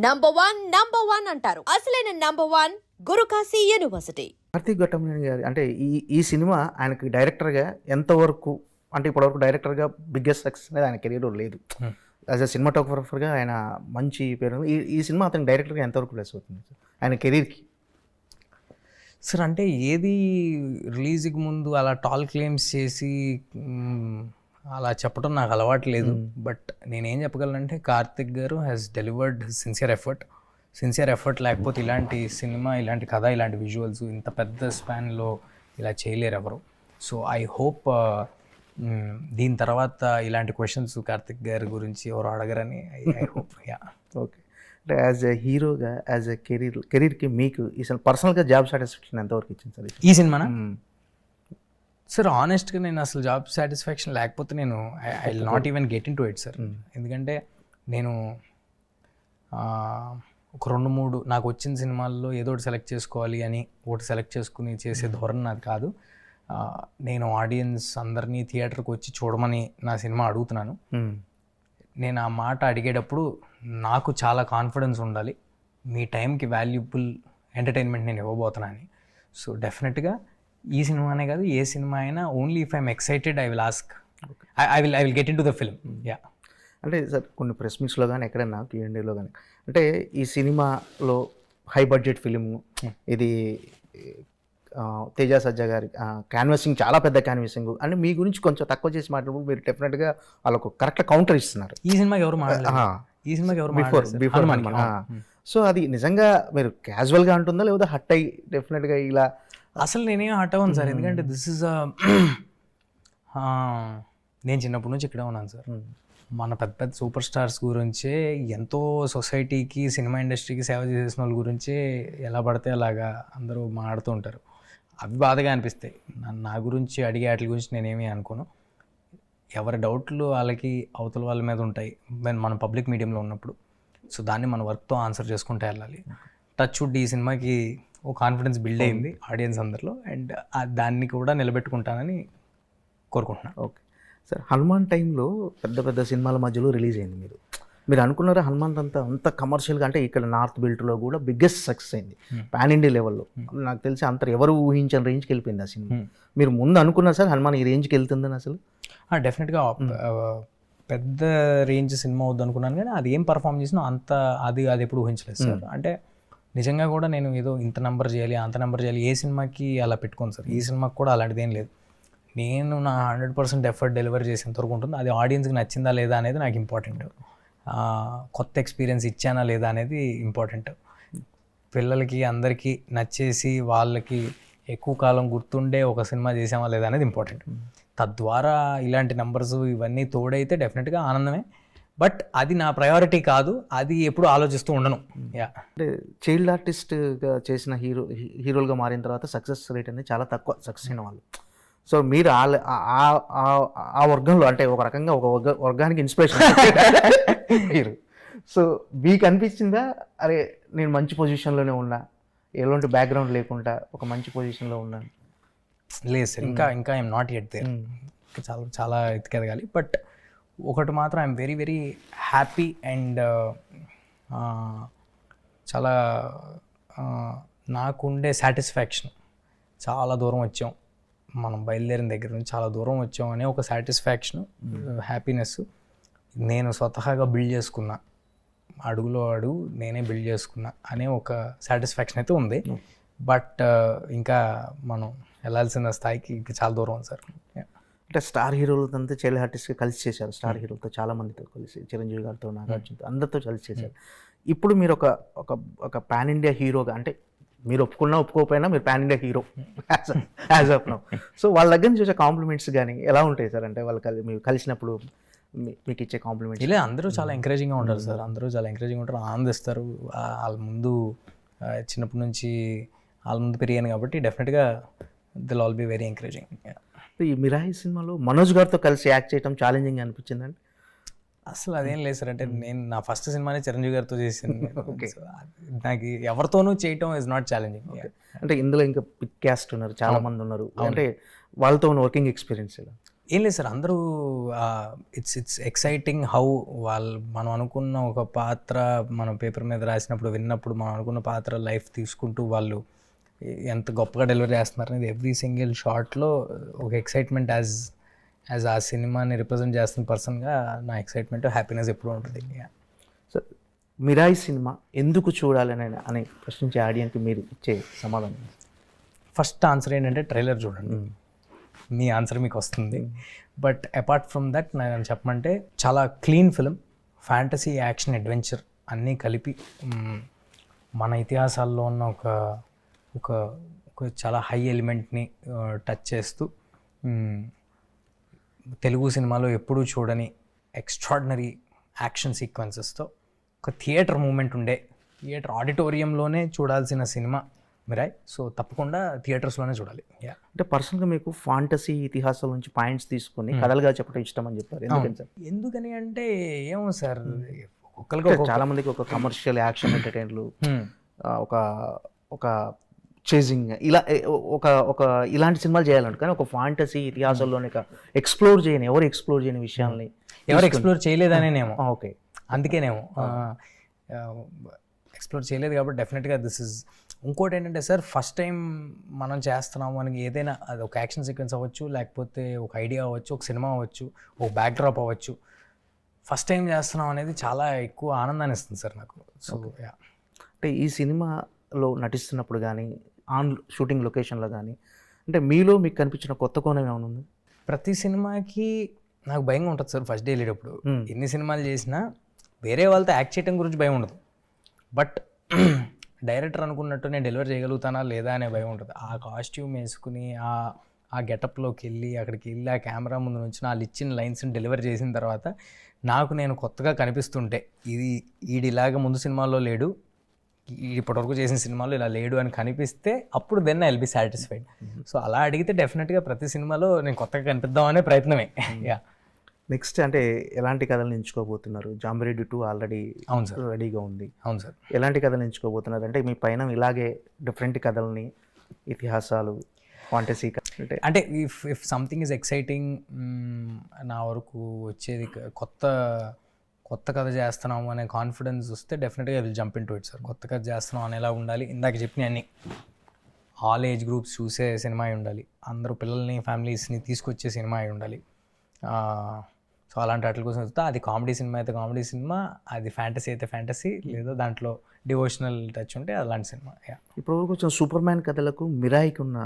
Number one అంటారు. అసలైన number one Gurukashi university. Karthik Ghattamaneni గారి అంటే ఈ సినిమా ఆయనకి డైరెక్టర్గా ఎంతవరకు అంటే ఇప్పటివరకు డైరెక్టర్గా బిగ్గెస్ట్ సక్సెస్ అనేది ఆయన కెరీర్లో లేదు. యాజ్ అ సినిమాటోగ్రఫర్గా ఆయన మంచి పేరు. ఈ సినిమా అతనికి డైరెక్టర్గా ఎంతవరకు ప్లస్ అవుతుంది సార్ ఆయన కెరీర్కి? సార్ అంటే ఏది రిలీజ్కి ముందు అలా టాల్ క్లెయిమ్స్ చేసి అలా చెప్పడం నాకు అలవాటు లేదు. బట్ నేనేం చెప్పగలనంటే కార్తిక్ గారు హ్యాస్ డెలివర్డ్ సిన్సియర్ ఎఫర్ట్ లేకపోతే ఇలాంటి సినిమా, ఇలాంటి కథ, ఇలాంటి విజువల్స్ ఇంత పెద్ద స్పాన్లో ఇలా చేయలేరు ఎవరు. సో ఐ హోప్ దీని తర్వాత ఇలాంటి క్వశ్చన్స్ కార్తిక్ గారి గురించి ఎవరు అడగరని ఐ హోప్. Yeah okay. అంటే యాజ్ ఎ హీరోగా, యాజ్ ఎ కెరీర్కి మీకు అసలు పర్సనల్గా జాబ్ సాటిస్ఫాక్షన్ ఎంతవరకు ఇచ్చింది సార్ ఈ సినిమానా? సార్ ఆనెస్ట్గా నేను అసలు జాబ్ సాటిస్ఫాక్షన్ లేకపోతే నేను I will not even get in to it sir. ఎందుకంటే నేను ఒక 2-3 నాకు వచ్చిన సినిమాల్లో ఏదో ఒకటి సెలెక్ట్ చేసుకోవాలి అని ఒకటి సెలెక్ట్ చేసుకుని చేసే ధోరణి నాది కాదు. నేను ఆడియన్స్ అందరినీ థియేటర్కి వచ్చి చూడమని నా సినిమా అడుగుతున్నాను. నేను ఆ మాట అడిగేటప్పుడు నాకు చాలా కాన్ఫిడెన్స్ ఉండాలి, మీ టైంకి వాల్యుబుల్ ఎంటర్టైన్మెంట్ నేను ఇవ్వబోతున్నాను. సో డెఫినెట్గా ఈ సినిమానే కాదు ఏ సినిమా అయినా only if I'm excited I will ask, I will get in to the film. Yeah అంటే సార్ కొన్ని ప్రెస్ మీట్స్లో కానీ ఎక్కడైనా Q&Aలో కానీ అంటే ఈ సినిమాలో హై బడ్జెట్ ఫిలిము ఇది తేజ సజ్జా గారి క్యాన్వాసింగ్ చాలా పెద్ద క్యాన్వాసింగ్ అని మీ గురించి కొంచెం తక్కువ చేసి మాట్లాడినప్పుడు మీరు డెఫినెట్గా వాళ్ళకు కరెక్ట్గా కౌంటర్ ఇస్తున్నారు. ఈ సినిమాకి ఎవరు ఈ సినిమాకి ఎవరు బిఫోర్ సో అది నిజంగా మీరు క్యాజువల్గా అంటుందా లేదా హట్ అయ్యి డెఫినెట్గా ఇలా? అసలు నేనేం హట్ అవ్వను సార్, ఎందుకంటే దిస్ ఇస్ నేను చిన్నప్పటి నుంచి ఇక్కడే ఉన్నాను సార్. మన పెద్ద పెద్ద సూపర్ స్టార్స్ గురించే ఎంతో సొసైటీకి, సినిమా ఇండస్ట్రీకి సేవ చేసిన వాళ్ళ గురించే ఎలా పడితే అలాగా అందరూ మాట్లాడుతూ ఉంటారు. అవి బాధగా అనిపిస్తాయి. నా గురించి అడిగే వాటి గురించి నేనేమీ అనుకోను. ఎవరి డౌట్లు వాళ్ళకి అవతల వాళ్ళ మీద ఉంటాయి మనం పబ్లిక్ మీడియంలో ఉన్నప్పుడు. సో దాన్ని మన వర్క్తో ఆన్సర్ చేసుకుంటూ వెళ్ళాలి. టచ్ వుడ్ ఈ సినిమాకి ఓ కాన్ఫిడెన్స్ బిల్డ్ అయింది ఆడియన్స్ అందరిలో, అండ్ దాన్ని కూడా నిలబెట్టుకుంటానని కోరుకుంటున్నాను. Okay sir. హనుమాన్ టైంలో పెద్ద పెద్ద సినిమాల మధ్యలో రిలీజ్ అయింది. మీరు అనుకున్నారా హనుమాన్ అంత కమర్షియల్గా? అంటే ఇక్కడ నార్త్ బెల్ట్లో కూడా బిగ్గెస్ట్ సక్సెస్ అయింది పాన్ ఇండియా లెవెల్లో. నాకు తెలిసి అంత ఎవరు ఊహించని రేంజ్కి వెళ్ళిపోయింది ఆ సినిమా. మీరు ముందు అనుకున్నారు సార్ హనుమాన్ ఈ రేంజ్కి వెళ్తుందని? అసలు డెఫినెట్గా పెద్ద రేంజ్ సినిమా అవుద్ది అనుకున్నాను, కానీ అది ఏం పర్ఫామ్ చేసినా అంత అది ఎప్పుడు ఊహించలేదు సార్. అంటే నిజంగా కూడా నేను ఏదో ఇంత నెంబర్ చేయాలి అంత నెంబర్ చేయాలి ఏ సినిమాకి అలా పెట్టుకోను సార్. ఈ సినిమాకి కూడా అలాంటిది ఏం లేదు. నేను నా 100% ఎఫర్ట్ డెలివర్ చేసేంతవరకు ఉంటుంది. అది ఆడియన్స్కి నచ్చిందా లేదా అనేది నాకు ఇంపార్టెంట్. కొత్త ఎక్స్పీరియన్స్ ఇచ్చానా లేదా అనేది ఇంపార్టెంట్. పిల్లలకి అందరికీ నచ్చేసి వాళ్ళకి ఎక్కువ కాలం గుర్తుండే ఒక సినిమా చేసామా లేదా అనేది ఇంపార్టెంట్. తద్వారా ఇలాంటి నెంబర్స్ ఇవన్నీ తోడైతే డెఫినెట్గా ఆనందమే. బట్ అది నా ప్రయారిటీ కాదు, అది ఎప్పుడు ఆలోచిస్తూ ఉండను. అంటే చైల్డ్ ఆర్టిస్ట్గా చేసిన హీరోలుగా మారిన తర్వాత సక్సెస్ రేట్ అనేది చాలా తక్కువ సక్సెస్ అయిన వాళ్ళు. సో మీరు ఆ వర్గంలో అంటే ఒక రకంగా ఒక వర్గానికి ఇన్స్పిరేషన్ మీరు. సో మీకు అనిపించిందా అరే నేను మంచి పొజిషన్లోనే ఉన్నా, ఎలాంటి బ్యాక్గ్రౌండ్ లేకుండా ఒక మంచి పొజిషన్లో ఉన్నాను? లేదు సార్, ఇంకా ఐఎమ్ నాట్ ఎట్ దేర్. చాలా చాలా ఎత్తుకెదగాలి. బట్ ఒకటి మాత్రం I'm very very happy and చాలా నాకుండే సాటిస్ఫాక్షన్. చాలా దూరం వచ్చాం, మనం బయలుదేరిన దగ్గర నుంచి చాలా దూరం వచ్చాం అనే ఒక సాటిస్ఫాక్షన్, హ్యాపీనెస్ నేను స్వతహాగా బిల్డ్ చేసుకున్నా, అడుగులో అడుగు నేనే బిల్డ్ చేసుకున్నా అనే ఒక సాటిస్ఫాక్షన్ అయితే ఉంది. బట్ ఇంకా మనం వెళ్ళాల్సిన స్థాయికి ఇంకా చాలా దూరం ఉంది సార్. అంటే స్టార్ హీరోలతో చైల్డ్ ఆర్టిస్ట్గా కలిసి చేశారు. స్టార్ హీరోలతో చాలా మందితో కలిసి, చిరంజీవి గారితో, నాగార్జునతో, అందరితో కలిసి చేశారు. ఇప్పుడు మీరు ఒక పాన్ ఇండియా హీరోగా, అంటే మీరు ఒప్పుకున్నా ఒప్పుకోకపోయినా మీరు pan India hero as of now. So వాళ్ళ దగ్గర నుంచి వచ్చే కాంప్లిమెంట్స్ కానీ ఎలా ఉంటాయి సార్? అంటే వాళ్ళు మీరు కలిసినప్పుడు మీకు ఇచ్చే కాంప్లిమెంట్స్? ఇలా అందరూ చాలా ఎంకరేజింగ్గా ఉంటారు సార్. అందరూ చాలా ఎంకరేజింగ్ ఉంటారు, ఆనందిస్తారు. వాళ్ళ ముందు చిన్నప్పటి నుంచి వాళ్ళ ముందు పెరిగాను కాబట్టి డెఫినెట్గా it'll all be very encouraging. ఈ మిరాయి సినిమాలో మనోజ్ గారితో కలిసి యాక్ట్ చేయడం ఛాలెంజింగ్ అనిపించిందండి? అసలు అదేం లేదు సార్. అంటే నేను నా ఫస్ట్ సినిమానే చిరంజీవి గారితో చేసింది. నాకు ఎవరితోనూ చేయటం ఇస్ నాట్ ఛాలెంజింగ్. అంటే ఇందులో ఇంకా బిగ్ క్యాస్ట్ ఉన్నారు, చాలా మంది ఉన్నారు. అంటే వాళ్ళతో ఉన్న వర్కింగ్ ఎక్స్పీరియన్స్ ఏం లేదు సార్, అందరూ ఇట్స్ ఎక్సైటింగ్ హౌ మనం అనుకున్న ఒక పాత్ర మనం పేపర్ మీద రాసినప్పుడు విన్నప్పుడు మనం అనుకున్న పాత్ర లైఫ్ తీసుకుంటూ వాళ్ళు ఎంత గొప్పగా డెలివరీ చేస్తున్నారు అనేది ఎవ్రీ సింగిల్ షాట్లో ఒక ఎక్సైట్మెంట్ యాజ్ ఆ సినిమాని రిప్రజెంట్ చేస్తున్న పర్సన్గా నా ఎక్సైట్మెంట్ హ్యాపీనెస్ ఎప్పుడూ ఉంటుంది. సో మిరాయి సినిమా ఎందుకు చూడాలని అని ప్రశ్నించే ఆడియన్కి మీరు ఇచ్చే సమాధానం? ఫస్ట్ ఆన్సర్ ఏంటంటే ట్రైలర్ చూడండి, మీ ఆన్సర్ మీకు వస్తుంది. బట్ అపార్ట్ ఫ్రమ్ దట్ నేను చెప్పమంటే చాలా clean film, fantasy, action, adventure అన్నీ కలిపి మన ఇతిహాసాల్లో ఉన్న ఒక చాలా హై ఎలిమెంట్ని టచ్ చేస్తూ తెలుగు సినిమాలో ఎప్పుడూ చూడని ఎక్స్ట్రాడినరీ యాక్షన్ సీక్వెన్సెస్తో ఒక థియేటర్ మూమెంట్ ఉండే, థియేటర్ ఆడిటోరియంలోనే చూడాల్సిన సినిమా మిరాయ్. సో తప్పకుండా థియేటర్స్లోనే చూడాలి. అంటే పర్సనల్గా మీకు ఫాంటసీ ఇతిహాసాల నుంచి పాయింట్స్ తీసుకొని కథలుగా చెప్పడం ఇష్టం అని చెప్పారు. ఎందుకని సార్? ఎందుకని అంటే ఏమో సార్, చాలా మందికి ఒక కమర్షియల్ యాక్షన్ ఎంటర్టైనర్లు, ఒక చేజింగ్ ఇలా ఒక ఇలాంటి సినిమాలు చేయాలంట, కానీ ఒక ఫాంటసీ ఇతిహాసాల్లోనే ఎక్స్ప్లోర్ చేయని విషయాల్ని ఎవరు ఎక్స్ప్లోర్ చేయలేదనేనేమో. ఓకే, అందుకేనేమో ఎక్స్ప్లోర్ చేయలేదు కాబట్టి డెఫినెట్గా దిస్ ఇస్. ఇంకోటి ఏంటంటే సార్, ఫస్ట్ టైం మనం చేస్తున్నాము మనకి ఏదైనా, అది ఒక యాక్షన్ సీక్వెన్స్ అవ్వచ్చు, లేకపోతే ఒక ఐడియా అవ్వచ్చు, ఒక సినిమా అవ్వచ్చు, ఒక బ్యాక్డ్రాప్ అవ్వచ్చు, ఫస్ట్ టైం చేస్తున్నాం అనేది చాలా ఎక్కువ ఆనందాన్ని ఇస్తుంది సార్ నాకు. సో అంటే ఈ సినిమాలో నటిస్తున్నప్పుడు కానీ షూటింగ్ లొకేషన్లో కానీ అంటే మీలో మీకు కనిపించిన కొత్త కోణం ఏమైనా ఉంది? ప్రతి సినిమాకి నాకు భయంగా ఉంటుంది సార్. ఫస్ట్ డే వెళ్ళేటప్పుడు ఎన్ని సినిమాలు చేసినా వేరే వాళ్ళతో యాక్ట్ చేయడం గురించి భయం ఉండదు, బట్ డైరెక్టర్ అనుకున్నట్టు నేను డెలివరీ చేయగలుగుతానా లేదా అనే భయం ఉంటుంది. ఆ కాస్ట్యూమ్ వేసుకుని ఆ గెటప్లోకి వెళ్ళి అక్కడికి వెళ్ళి ఆ కెమెరా ముందు నుంచి వాళ్ళు ఇచ్చిన లైన్స్ని డెలివరీ చేసిన తర్వాత నాకు నేను కొత్తగా కనిపిస్తుంటే, ఈడిలాగా ముందు సినిమాల్లో లేడు, ఇప్పటివరకు చేసిన సినిమాలో ఇలా లేడు అని కనిపిస్తే అప్పుడు then I will be satisfied. So అలా అడిగితే డెఫినెట్గా ప్రతి సినిమాలో నేను కొత్తగా కనిపిద్దామనే ప్రయత్నమే. నెక్స్ట్ అంటే ఎలాంటి కథలు ఎంచుకోబోతున్నారు? జాంబిరెడ్డి 2 ఆల్రెడీ అవును సార్, రెడీగా ఉంది. అవును సార్. ఎలాంటి కథలు ఎంచుకోబోతున్నారు? అంటే మీ పైన ఇలాగే డిఫరెంట్ కథల్ని, ఇతిహాసాలు, ఫాంటసీ అంటే ఇఫ్ సంథింగ్ ఈజ్ ఎక్సైటింగ్, నా వరకు వచ్చేది కొత్త కథ చేస్తున్నాము అనే కాన్ఫిడెన్స్ వస్తే డెఫినెట్గా will jump in to it sir. కొత్త కథ చేస్తున్నాం అనేలా ఉండాలి. ఇందాక చెప్పిన అన్ని ఆల్ ఏజ్ గ్రూప్స్ చూసే సినిమా అయి ఉండాలి, అందరూ పిల్లల్ని ఫ్యామిలీస్ని తీసుకొచ్చే సినిమా అయి ఉండాలి. సో అలాంటి వాటి కోసం వస్తే అది కామెడీ సినిమా అయితే కామెడీ సినిమా, అది ఫ్యాంటసీ అయితే ఫ్యాంటసీ, లేదా దాంట్లో డివోషనల్ టచ్ ఉంటే అలాంటి సినిమా. ఇప్పుడు కొంచెం సూపర్ మ్యాన్ కథలకు మిరాయికి ఉన్న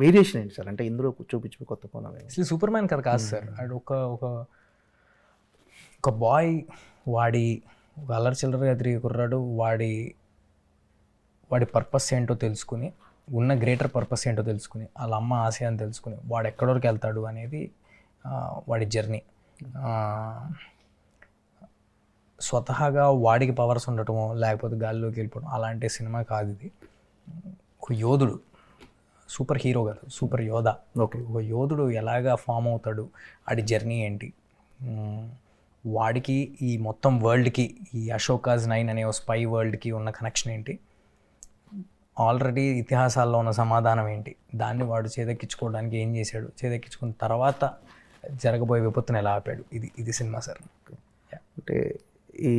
వేరియేషన్ ఏంటి సార్? అంటే ఇందులో చూపించే కొత్త కోణం అసలు సూపర్ మ్యాన్ కథ కాదు సార్. అది ఒక బాయ్, వాడి అల్లరి చిల్లరగా తిరిగి కుర్రాడు, వాడి పర్పస్ ఏంటో తెలుసుకుని, ఉన్న గ్రేటర్ పర్పస్ ఏంటో తెలుసుకుని, వాళ్ళ అమ్మ ఆశయాన్ని తెలుసుకుని వాడు ఎక్కడికి వెళ్తాడు అనేది వాడి జర్నీ. స్వతహాగా వాడికి పవర్స్ ఉండటమో లేకపోతే గాలిలోకి వెళ్ళిపోవడం అలాంటి సినిమా కాదు ఇది. ఒక యోధుడు, సూపర్ హీరో కాదు, సూపర్ యోధ. ఒక యోధుడు ఎలాగా ఫామ్ అవుతాడు, వాడి జర్నీ ఏంటి, వాడికి ఈ మొత్తం వరల్డ్కి, ఈ అశోకాజ్ 9 అనే స్పై వరల్డ్కి ఉన్న కనెక్షన్ ఏంటి, ఆల్రెడీ ఇతిహాసాల్లో ఉన్న సమాధానం ఏంటి, దాన్ని వాడు చేదెక్కించుకోవడానికి ఏం చేశాడు, చేదెక్కించుకున్న తర్వాత జరగబోయే విపత్తును ఎలా ఆపాడు, ఇది సినిమా సార్. అంటే ఈ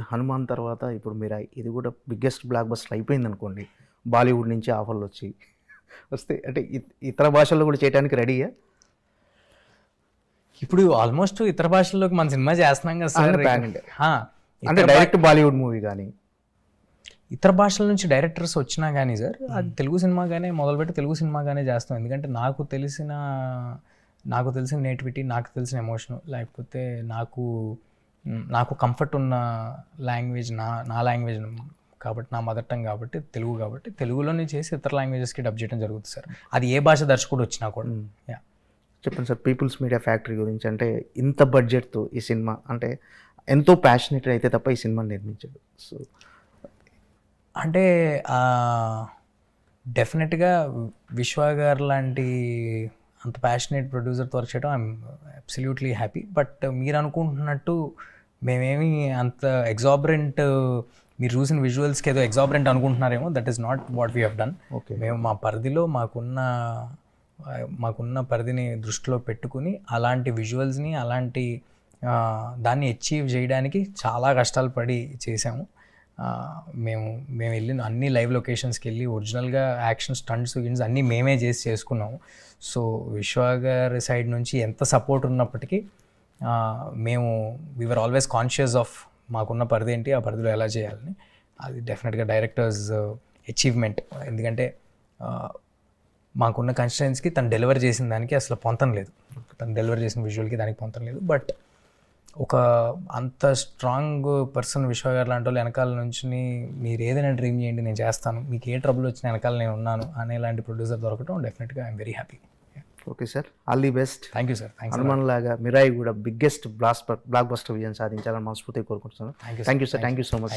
హనుమాన్ తర్వాత ఇప్పుడు మిరాయి, ఇది కూడా బిగ్గెస్ట్ బ్లాక్ బస్టర్ అయిపోయింది అనుకోండి. బాలీవుడ్ నుంచి ఆఫర్లు వస్తే అంటే ఇతర భాషల్లో కూడా చేయడానికి రెడీయా? ఇప్పుడు ఆల్మోస్ట్ ఇతర భాషల్లోకి మన సినిమా చేస్తున్నాం కదా సార్. అంటే డైరెక్ట్ బాలీవుడ్ మూవీ కానీ ఇతర భాషల నుంచి డైరెక్టర్స్ వచ్చినా కానీ సార్, అది తెలుగు సినిమాగానే మొదలుపెట్టి తెలుగు సినిమాగానే చేస్తాం. ఎందుకంటే నాకు తెలిసిన నేటివిటీ, నాకు తెలిసిన ఎమోషను, లేకపోతే నాకు కంఫర్ట్ ఉన్న లాంగ్వేజ్ నా లాంగ్వేజ్ కాబట్టి, నా మదర్ టంగ్ కాబట్టి, తెలుగు కాబట్టి తెలుగులోనే చేసి ఇతర లాంగ్వేజెస్కి డబ్ చేయడం జరుగుతుంది సార్. అది ఏ భాష దర్శకుడు వచ్చినా కూడా. చెప్పండి సార్, పీపుల్స్ మీడియా ఫ్యాక్టరీ గురించి. అంటే ఇంత బడ్జెట్తో ఈ సినిమా, అంటే ఎంతో ప్యాషనేట్ అయితే తప్ప ఈ సినిమాని నిర్మించాడు. సో అంటే డెఫినెట్గా విశ్వ గారు లాంటి అంత ప్యాషనేట్ ప్రొడ్యూసర్తో వర్క్ చేయడం ఐఎమ్ అబ్సల్యూట్లీ హ్యాపీ. బట్ మీరు అనుకుంటున్నట్టు మేమేమి అంత ఎగ్జాబరెంట్, మీరు చూసిన విజువల్స్కి ఏదో ఎగ్జాబరెంట్ అనుకుంటున్నారేమో, that is not what we have done. Okay, మేము మా పరిధిలో మాకున్న మాకున్న పరిధిని దృష్టిలో పెట్టుకుని అలాంటి విజువల్స్ని అలాంటి దాన్ని అచీవ్ చేయడానికి చాలా కష్టాలు పడి చేసాము. మేము వెళ్ళిన అన్ని లైవ్ లొకేషన్స్కి వెళ్ళి ఒరిజినల్గా యాక్షన్ స్టంట్స్ అన్నీ మేమే చేసుకున్నాము. సో విశ్వ గారి సైడ్ నుంచి ఎంత సపోర్ట్ ఉన్నప్పటికీ మేము వీఆర్ ఆల్వేస్ కాన్షియస్ ఆఫ్ మాకున్న పరిధి ఏంటి, ఆ పరిధిలో ఎలా చేయాలని. అది డెఫినెట్గా డైరెక్టర్స్ అచీవ్మెంట్. ఎందుకంటే మాకున్న కన్స్టెన్స్కి తను డెలివర్ చేసిన దానికి అసలు పొంతం లేదు, తను డెలివర్ చేసిన విజువల్కి దానికి పొంతం లేదు. బట్ ఒక అంత స్ట్రాంగ్ పర్సన్ విశ్వ గారు లాంటి వాళ్ళు వెనకాల నుంచి మీరు ఏదైనా డ్రీమ్ చేయండి నేను చేస్తాను, మీకు ఏ ట్రబుల్ వచ్చినా వెనకాల నేను ఉన్నాను అనేలాంటి ప్రొడ్యూసర్ దొరకడం డెఫినెట్గా I'm very happy. Okay sir, all the best. Thank you sir. Hanuman లాగా మిరాయి కూడా బిగ్గెస్ట్ బ్లాక్ బస్టర్ విజయం సాధించాలని మనస్ఫూర్తిగా కోరుకుంటున్నాను. Thank you sir, thank you so much.